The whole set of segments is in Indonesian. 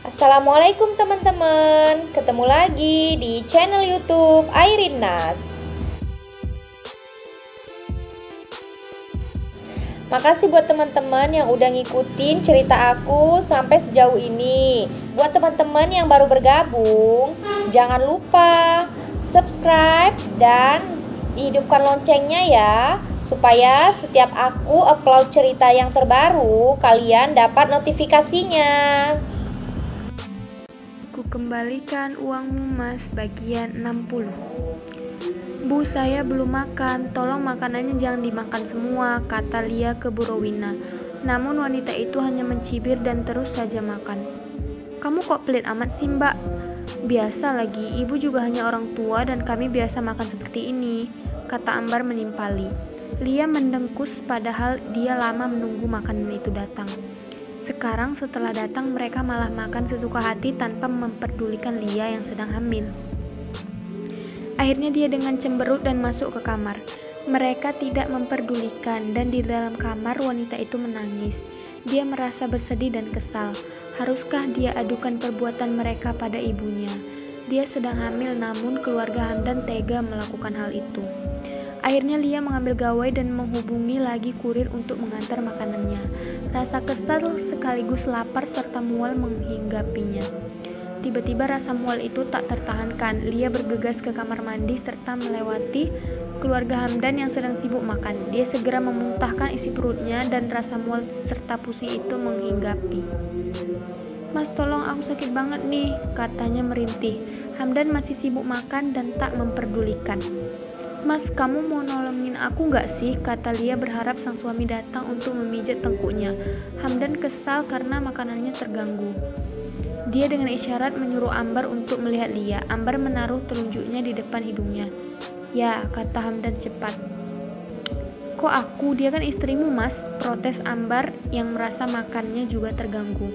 Assalamualaikum teman-teman, ketemu lagi di channel YouTube Airin Nas. Makasih buat teman-teman yang udah ngikutin cerita aku sampai sejauh ini. Buat teman-teman yang baru bergabung, jangan lupa subscribe dan dihidupkan loncengnya ya, supaya setiap aku upload cerita yang terbaru, kalian dapat notifikasinya. Ku kembalikan uangmu mas, bagian 60. Bu, saya belum makan, tolong makanannya jangan dimakan semua, kata Lia ke Bu Rowina. Namun wanita itu hanya mencibir dan terus saja makan. Kamu kok pelit amat sih mbak? Biasa lagi, ibu juga hanya orang tua dan kami biasa makan seperti ini, kata Ambar menimpali. Lia mendengkus padahal dia lama menunggu makanan itu datang. Sekarang setelah datang mereka malah makan sesuka hati tanpa memperdulikan Lia yang sedang hamil. Akhirnya dia dengan cemberut dan masuk ke kamar. Mereka tidak memperdulikan dan di dalam kamar wanita itu menangis. Dia merasa bersedih dan kesal. Haruskah dia adukan perbuatan mereka pada ibunya? Dia sedang hamil namun keluarga Hamdan tega melakukan hal itu. Akhirnya Lia mengambil gawai dan menghubungi lagi kurir untuk mengantar makanannya. Rasa kesal sekaligus lapar serta mual menghinggapinya. Tiba-tiba rasa mual itu tak tertahankan. Lia bergegas ke kamar mandi serta melewati keluarga Hamdan yang sedang sibuk makan. Dia segera memuntahkan isi perutnya dan rasa mual serta pusing itu menghinggapi. Mas, tolong, aku sakit banget nih, katanya merintih. Hamdan masih sibuk makan dan tak memperdulikan. Mas, kamu mau nolongin aku nggak sih? Kata Lia berharap sang suami datang untuk memijat tengkuknya. Hamdan kesal karena makanannya terganggu. Dia dengan isyarat menyuruh Ambar untuk melihat Lia. Ambar menaruh telunjuknya di depan hidungnya. Ya, kata Hamdan cepat. Kok aku? Dia kan istrimu mas, protes Ambar yang merasa makannya juga terganggu.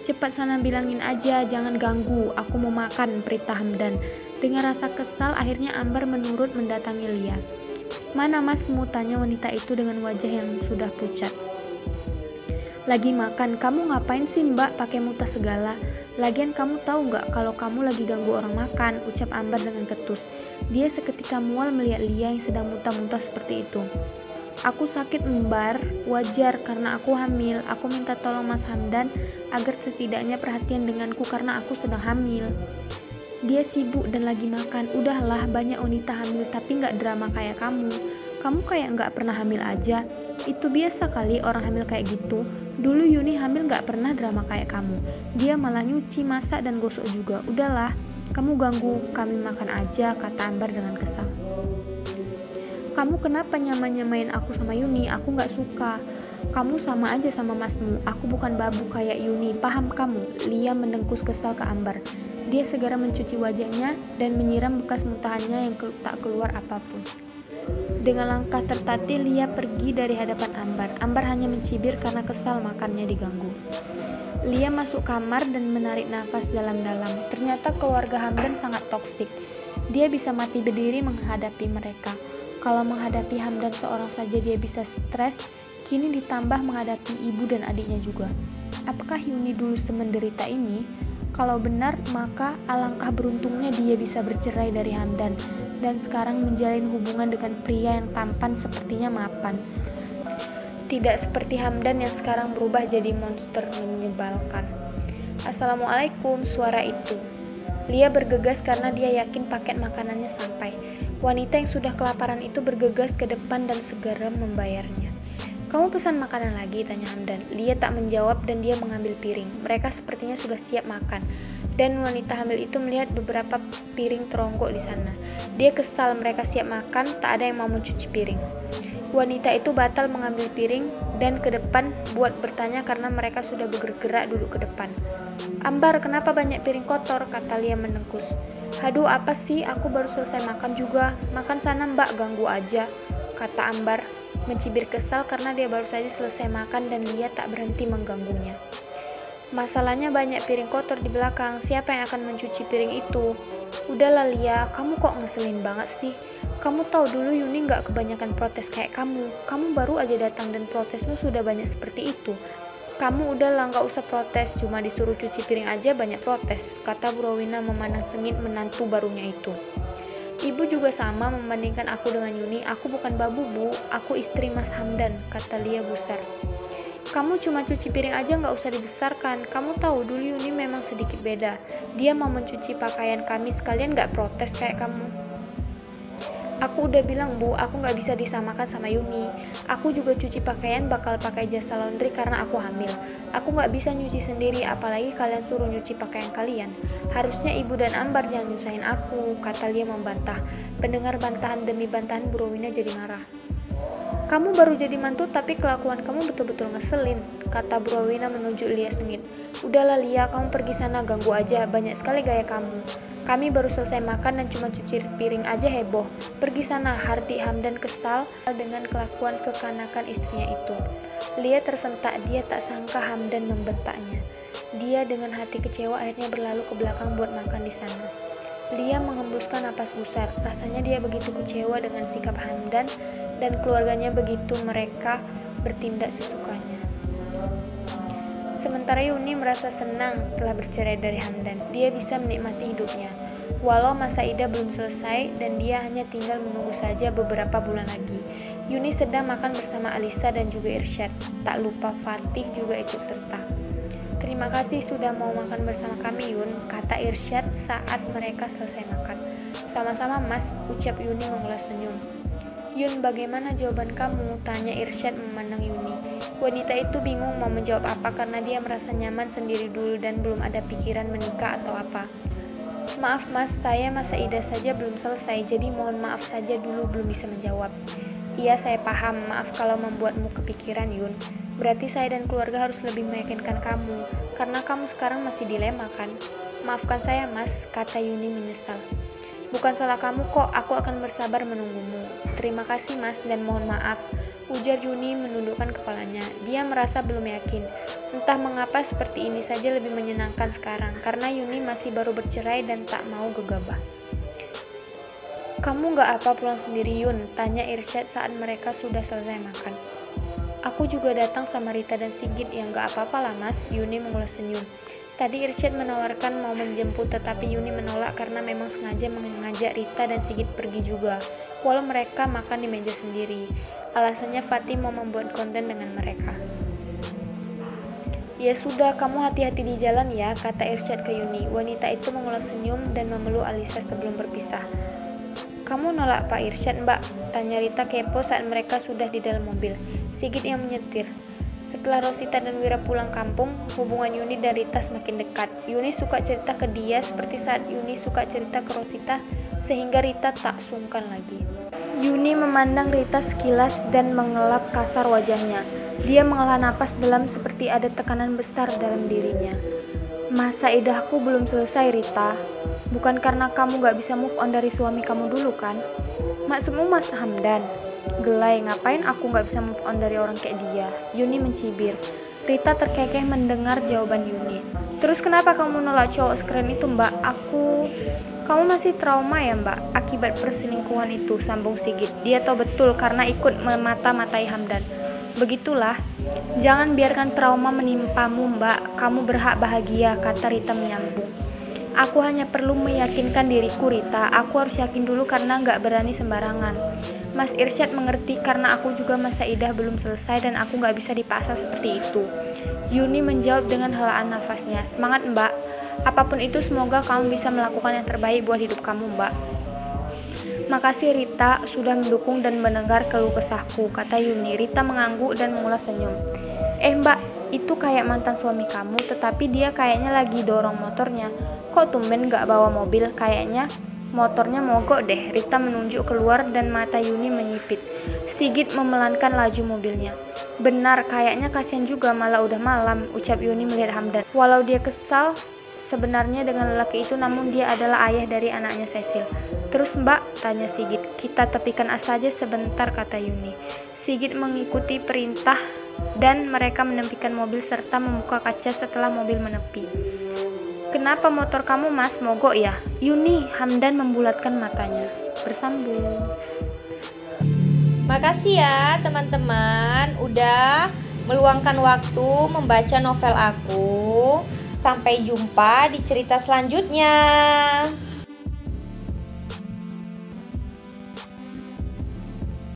Cepat sana bilangin aja, jangan ganggu, aku mau makan, perintah Hamdan. Dengan rasa kesal, akhirnya Ambar menurut mendatangi Lia. Mana masmu? Tanya wanita itu dengan wajah yang sudah pucat. Lagi makan. Kamu ngapain sih mbak pakai muntah segala? Lagian kamu tahu nggak kalau kamu lagi ganggu orang makan, ucap Ambar dengan ketus. Dia seketika mual melihat Lia yang sedang muntah-muntah seperti itu. Aku sakit Ambar, wajar karena aku hamil. Aku minta tolong Mas Hamdan agar setidaknya perhatian denganku karena aku sedang hamil. Dia sibuk dan lagi makan. Udahlah, banyak wanita hamil tapi nggak drama kayak kamu. Kamu kayak nggak pernah hamil aja. Itu biasa kali orang hamil kayak gitu. Dulu Yuni hamil nggak pernah drama kayak kamu. Dia malah nyuci, masak dan gosok juga. Udahlah, kamu ganggu kami makan aja, kata Ambar dengan kesal. Kamu kenapa nyamain aku sama Yuni? Aku nggak suka. Kamu sama aja sama masmu. Aku bukan babu kayak Yuni. Paham kamu? Lia mendengkus kesal ke Ambar. Dia segera mencuci wajahnya dan menyiram bekas muntahannya yang tak keluar apapun. Dengan langkah tertatih, Lia pergi dari hadapan Ambar. Ambar hanya mencibir karena kesal makannya diganggu. Lia masuk kamar dan menarik nafas dalam-dalam. Ternyata keluarga Hamdan sangat toksik. Dia bisa mati berdiri menghadapi mereka. Kalau menghadapi Hamdan seorang saja dia bisa stres, kini ditambah menghadapi ibu dan adiknya juga. Apakah Yuni dulu semenderita ini? Kalau benar, maka alangkah beruntungnya dia bisa bercerai dari Hamdan dan sekarang menjalin hubungan dengan pria yang tampan sepertinya mapan. Tidak seperti Hamdan yang sekarang berubah jadi monster menyebalkan. Assalamualaikum, suara itu. Lia bergegas karena dia yakin paket makanannya sampai. Wanita yang sudah kelaparan itu bergegas ke depan dan segera membayarnya. Kamu pesan makanan lagi? Tanya Hamdan. Lia tak menjawab dan dia mengambil piring. Mereka sepertinya sudah siap makan. Dan wanita hamil itu melihat beberapa piring teronggok di sana. Dia kesal mereka siap makan, tak ada yang mau mencuci piring. Wanita itu batal mengambil piring dan ke depan buat bertanya karena mereka sudah bergerak duduk ke depan. Ambar, kenapa banyak piring kotor? Kata Lia mendengkus. Haduh, apa sih? Aku baru selesai makan juga. Makan sana mbak, ganggu aja, kata Ambar mencibir kesal karena dia baru saja selesai makan dan Lia tak berhenti mengganggunya. Masalahnya banyak piring kotor di belakang. Siapa yang akan mencuci piring itu? Udahlah Lia, kamu kok ngeselin banget sih? Kamu tahu dulu Yuni nggak kebanyakan protes kayak kamu. Kamu baru aja datang dan protesmu sudah banyak seperti itu. Kamu udahlah nggak usah protes, cuma disuruh cuci piring aja banyak protes, kata Bu Rowina memandang sengit menantu barunya itu. Ibu juga sama membandingkan aku dengan Yuni. Aku bukan babu, Bu. Aku istri Mas Hamdan, kata Lia gusar. Kamu cuma cuci piring aja nggak usah dibesarkan. Kamu tahu dulu Yuni memang sedikit beda. Dia mau mencuci pakaian kami sekalian nggak protes kayak kamu. Aku udah bilang, Bu, aku nggak bisa disamakan sama Yuni. Aku juga cuci pakaian bakal pakai jasa laundry karena aku hamil. Aku nggak bisa nyuci sendiri, apalagi kalian suruh nyuci pakaian kalian. Harusnya Ibu dan Ambar jangan nyusahin aku, kata Lia membantah. Pendengar bantahan demi bantahan Bu Rowina jadi marah. Kamu baru jadi mantu tapi kelakuan kamu betul-betul ngeselin, kata Bu Rowina menunjuk Lia sengit. Udahlah Lia, kamu pergi sana, ganggu aja, banyak sekali gaya kamu. Kami baru selesai makan dan cuma cuci piring aja heboh. Pergi sana, Hardi Hamdan kesal dengan kelakuan kekanakan istrinya itu. Lia tersentak, dia tak sangka Hamdan membentaknya. Dia dengan hati kecewa akhirnya berlalu ke belakang buat makan di sana. Lia menghembuskan napas gusar, rasanya dia begitu kecewa dengan sikap Hamdan dan keluarganya begitu mereka bertindak sesukanya. Sementara Yuni merasa senang setelah bercerai dari Hamdan. Dia bisa menikmati hidupnya. Walau masa idah belum selesai dan dia hanya tinggal menunggu saja beberapa bulan lagi. Yuni sedang makan bersama Alisa dan juga Irsyad. Tak lupa Fatih juga ikut serta. Terima kasih sudah mau makan bersama kami Yun, kata Irsyad saat mereka selesai makan. Sama-sama Mas, ucap Yuni mengulas senyum. Yun, bagaimana jawaban kamu? Tanya Irsyad memandang Yuni. Wanita itu bingung mau menjawab apa karena dia merasa nyaman sendiri dulu dan belum ada pikiran menikah atau apa. Maaf Mas, saya masa idah saja belum selesai, jadi mohon maaf saja dulu belum bisa menjawab. Iya, saya paham, maaf kalau membuatmu kepikiran Yun. Berarti saya dan keluarga harus lebih meyakinkan kamu, karena kamu sekarang masih dilema kan? Maafkan saya Mas, kata Yuni menyesal. Bukan salah kamu kok, aku akan bersabar menunggumu. Terima kasih Mas dan mohon maaf, ujar Yuni menundukkan kepalanya. Dia merasa belum yakin. Entah mengapa seperti ini saja lebih menyenangkan sekarang, karena Yuni masih baru bercerai dan tak mau gegabah. Kamu gak apa pulang sendiri Yun? Tanya Irsyad saat mereka sudah selesai makan. Aku juga datang sama Rita dan Sigit. Yang gak apa-apa lah Mas, Yuni mengulas senyum. Tadi Irsyad menawarkan mau menjemput tetapi Yuni menolak karena memang sengaja mengajak Rita dan Sigit pergi juga, walau mereka makan di meja sendiri. Alasannya Fatih mau membuat konten dengan mereka. Ya sudah, kamu hati-hati di jalan ya, kata Irsyad ke Yuni. Wanita itu mengulas senyum dan memeluk Alisa sebelum berpisah. Kamu nolak Pak Irsyad Mbak? Tanya Rita kepo saat mereka sudah di dalam mobil. Sigit yang menyetir. Setelah Rosita dan Wira pulang kampung, hubungan Yuni dan Rita semakin dekat. Yuni suka cerita ke dia seperti saat Yuni suka cerita ke Rosita, sehingga Rita tak sungkan lagi. Yuni memandang Rita sekilas dan mengelap kasar wajahnya. Dia menghela napas dalam seperti ada tekanan besar dalam dirinya. Masa idahku belum selesai Rita. Bukan karena kamu gak bisa move on dari suami kamu dulu kan? Maksudmu Mas Hamdan? Gelai, ngapain aku gak bisa move on dari orang kayak dia? Yuni mencibir. Rita terkekeh mendengar jawaban Yuni. Terus kenapa kamu nolak cowok sekeren itu Mbak? Kamu masih trauma ya Mbak? Akibat perselingkuhan itu, sambung Sigit. Dia tahu betul karena ikut memata-matai Hamdan. Begitulah. Jangan biarkan trauma menimpamu Mbak. Kamu berhak bahagia, kata Rita menyambung. Aku hanya perlu meyakinkan diriku Rita. Aku harus yakin dulu karena gak berani sembarangan. Mas Irsyad mengerti karena aku juga masa idah belum selesai dan aku gak bisa dipaksa seperti itu. Yuni menjawab dengan helaan nafasnya. Semangat Mbak. Apapun itu semoga kamu bisa melakukan yang terbaik buat hidup kamu Mbak. Makasih Rita sudah mendukung dan mendengar keluh kesahku, kata Yuni. Rita mengangguk dan mengulas senyum. Mbak, itu kayak mantan suami kamu, tetapi dia kayaknya lagi dorong motornya. Kok tumben gak bawa mobil? Kayaknya motornya mogok deh. Rita menunjuk keluar dan mata Yuni menyipit. Sigit memelankan laju mobilnya. Benar, kayaknya kasihan juga malah udah malam, ucap Yuni melihat Hamdan. Walau dia kesal sebenarnya dengan lelaki itu, namun dia adalah ayah dari anaknya Cecil. Terus Mbak, tanya Sigit. Kita tepikan saja sebentar, kata Yuni. Sigit mengikuti perintah dan mereka menepikan mobil serta membuka kaca setelah mobil menepi. Kenapa motor kamu Mas mogok ya? Yuni, Hamdan membulatkan matanya. Bersambung. Makasih ya teman-teman udah meluangkan waktu membaca novel aku. Sampai jumpa di cerita selanjutnya.